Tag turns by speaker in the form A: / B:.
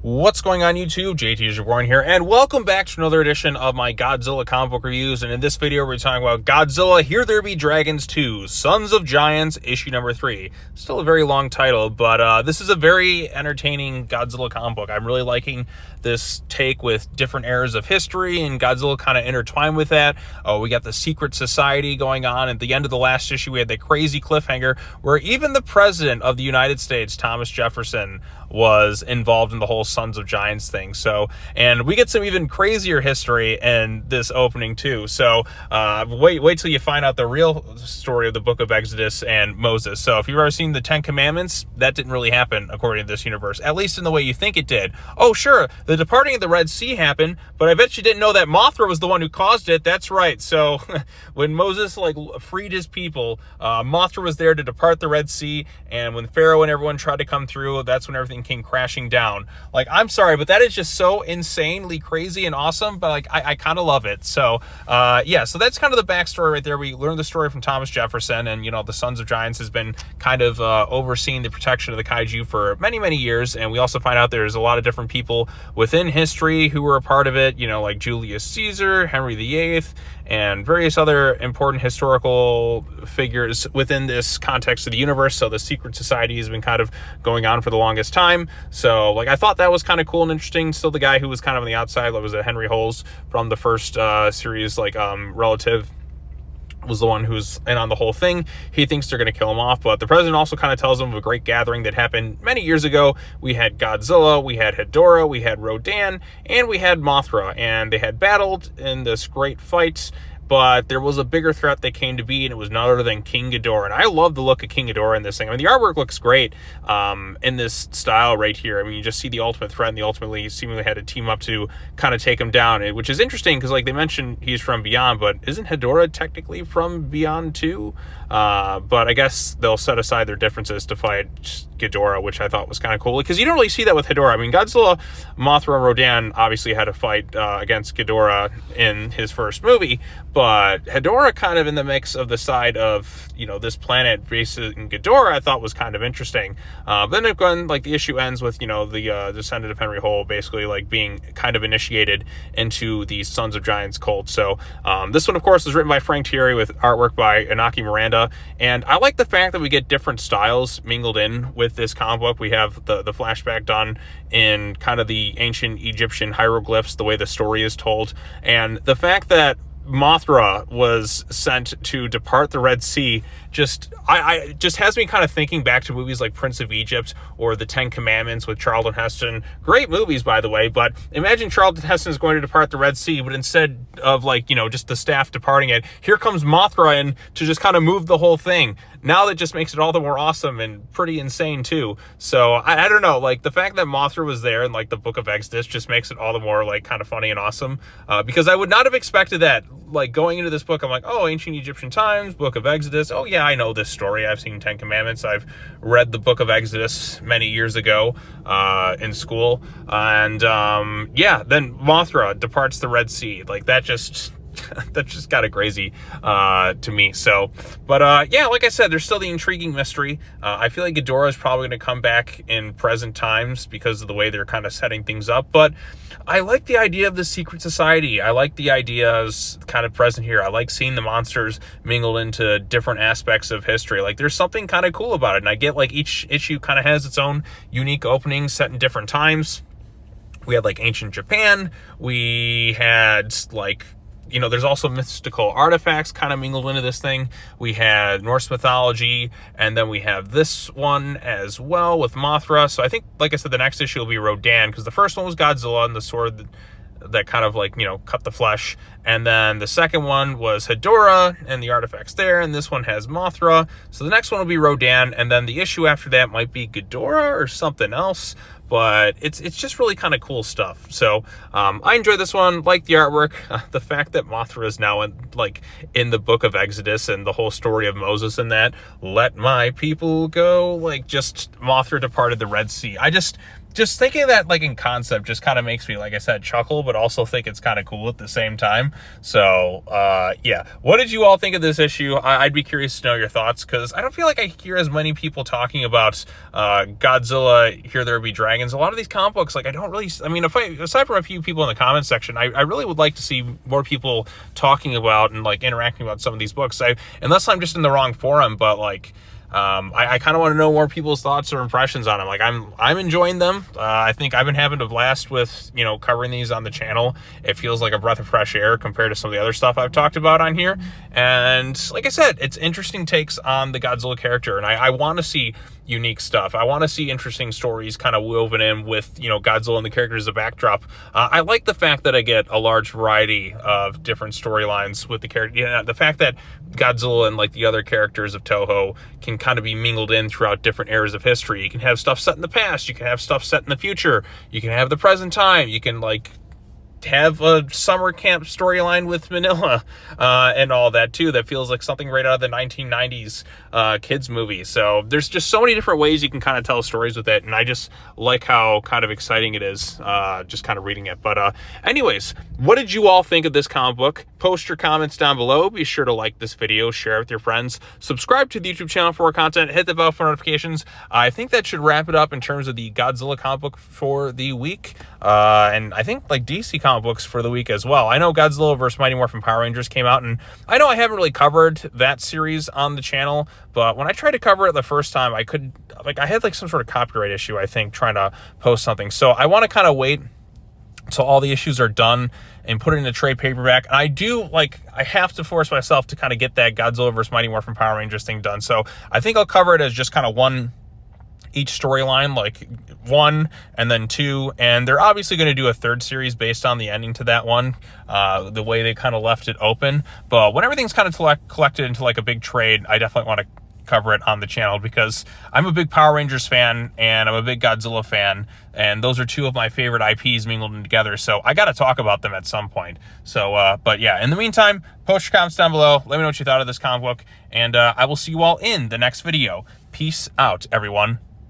A: What's going on YouTube? JT Reborn here, and welcome back to another edition of my Godzilla comic book reviews. And in this video, we're talking about Godzilla Here There Be Dragons 2, Sons of Giants, issue number 3. Still a very long title, but this is a very entertaining Godzilla comic book. I'm really liking this take with different eras of history, and Godzilla kind of intertwined with that. We got the secret society going on. At the end of the last issue, we had the crazy cliffhanger where even the president of the United States, Thomas Jefferson, was involved in the whole Sons of Giants thing. So, and we get some even crazier history in this opening too. So, wait till you find out the real story of the Book of Exodus and Moses. So, if you've ever seen the Ten Commandments, that didn't really happen according to this universe, at least in the way you think it did. Oh, sure, the departing of the Red Sea happened, but I bet you didn't know that Mothra was the one who caused it. That's right. So, when Moses freed his people, Mothra was there to depart the Red Sea, and when Pharaoh and everyone tried to come through, that's when everything came crashing down. I'm sorry, but that is just so insanely crazy and awesome, but I kind of love it. So yeah, so that's kind of the backstory right there. We learned the story from Thomas Jefferson, and the Sons of Giants has been kind of overseeing the protection of the kaiju for many years. And we also find out there's a lot of different people within history who were a part of it, like Julius Caesar, Henry VIII, and various other important historical figures within this context of the universe. So the secret society has been kind of going on for the longest time. So I thought that was kind of cool and interesting. Still, the guy who was kind of on the outside, was Henry Holes from the first series, relative, was the one who's in on the whole thing. He thinks they're going to kill him off, but the president also kind of tells him of a great gathering that happened many years ago. We had Godzilla, we had Hedorah, we had Rodan, and we had Mothra, and they had battled in this great fight. But there was a bigger threat that came to be, and it was none other than King Ghidorah. And I love the look of King Ghidorah in this thing. I mean, the artwork looks great in this style right here. I mean, you just see the ultimate threat, and they ultimately seemingly had to team up to kind of take him down, which is interesting because, they mentioned he's from Beyond, but isn't Hedorah technically from Beyond too? But I guess they'll set aside their differences to fight Ghidorah, which I thought was kind of cool because you don't really see that with Hedorah. I mean, Godzilla, Mothra, and Rodan obviously had a fight against Ghidorah in his first movie, but Hedorah kind of in the mix of the side of, this planet facing Ghidorah, I thought was kind of interesting. Then again, the issue ends with, the descendant of Henry Hole basically being kind of initiated into the Sons of Giants cult. So this one, of course, is written by Frank Thierry with artwork by Inaki Miranda. And I like the fact that we get different styles mingled in with this comic book. We have the flashback done in kind of the ancient Egyptian hieroglyphs, the way the story is told. And the fact that Mothra was sent to depart the Red Sea just has me kind of thinking back to movies like Prince of Egypt or The Ten Commandments with Charlton Heston. Great movies, by the way, but imagine Charlton Heston is going to depart the Red Sea, but instead of just the staff departing it, here comes Mothra in to just kind of move the whole thing. Now that just makes it all the more awesome and pretty insane too. So I don't know, the fact that Mothra was there in the Book of Exodus just makes it all the more kind of funny and awesome, because I would not have expected that. Going into this book, I'm oh, ancient Egyptian times, Book of Exodus. Oh yeah, I know this story. I've seen Ten Commandments. I've read the Book of Exodus many years ago in school. And yeah, then Mothra departs the Red Sea. That just got crazy to me. So, but yeah, like I said, there's still the intriguing mystery. I feel like Ghidorah is probably going to come back in present times because of the way they're kind of setting things up. But I like the idea of the secret society. I like the ideas kind of present here. I like seeing the monsters mingled into different aspects of history. There's something kind of cool about it. And I get each issue kind of has its own unique opening set in different times. We had ancient Japan. We had there's also mystical artifacts kind of mingled into this thing. We had Norse mythology, and then we have this one as well with Mothra. So I think, like I said, the next issue will be Rodan, because the first one was Godzilla and the sword that kind of cut the flesh. And then the second one was Hedorah and the artifacts there, and this one has Mothra. So the next one will be Rodan, and then the issue after that might be Ghidorah or something else. But it's just really kind of cool stuff. So I enjoyed this one, like the artwork. The fact that Mothra is now in the Book of Exodus and the whole story of Moses and that, let my people go, just Mothra departed the Red Sea. Just thinking of that in concept just kind of makes me, like I said, chuckle, but also think it's kind of cool at the same time. So yeah, what did you all think of this issue? I'd be curious to know your thoughts, because I don't feel like I hear as many people talking about Godzilla Here There Be Dragons Dragons, a lot of these comic books, like, I don't really, I mean, aside from a few people in the comment section, I really would like to see more people talking about and, like, interacting about some of these books. Unless I'm just in the wrong forum, but, like, I kind of want to know more people's thoughts or impressions on them. Like, I'm enjoying them. I think I've been having a blast with, you know, covering these on the channel. It feels like a breath of fresh air compared to some of the other stuff I've talked about on here. And like I said, it's interesting takes on the Godzilla character, and I want to see unique stuff. I want to see interesting stories kind of woven in with, you know, Godzilla and the characters as a backdrop. I like the fact that I get a large variety of different storylines with the character. Yeah, the fact that Godzilla and, like, the other characters of Toho can kind of be mingled in throughout different eras of history. You can have stuff set in the past, you can have stuff set in the future, you can have the present time, you can, like, have a summer camp storyline with Manila and all that too. That feels like something right out of the 1990s kids movie. So there's just so many different ways you can kind of tell stories with it, and I just like how kind of exciting it is just kind of reading it. But anyways, what did you all think of this comic book? Post your comments down below. Be sure to like this video, share it with your friends, subscribe to the YouTube channel for more content, hit the bell for notifications. I think that should wrap it up in terms of the Godzilla comic book for the week, and I think, like, DC comic books for the week as well. I know Godzilla vs. Mighty Morphin Power Rangers came out, and I know I haven't really covered that series on the channel, but when I tried to cover it the first time, I had like some sort of copyright issue, I think, trying to post something. So I want to kind of wait until all the issues are done and put it in a trade paperback. And I have to force myself to kind of get that Godzilla vs. Mighty Morphin Power Rangers thing done. So I think I'll cover it as just kind of one each storyline, like 1 and then 2, and they're obviously going to do a third series based on the ending to that one, the way they kind of left it open. But when everything's kind of collected into like a big trade, I definitely want to cover it on the channel, because I'm a big Power Rangers fan and I'm a big Godzilla fan, and those are two of my favorite IPs mingled in together, so I got to talk about them at some point. So but yeah, in the meantime, post your comments down below, let me know what you thought of this comic book, and I will see you all in the next video. Peace out, everyone.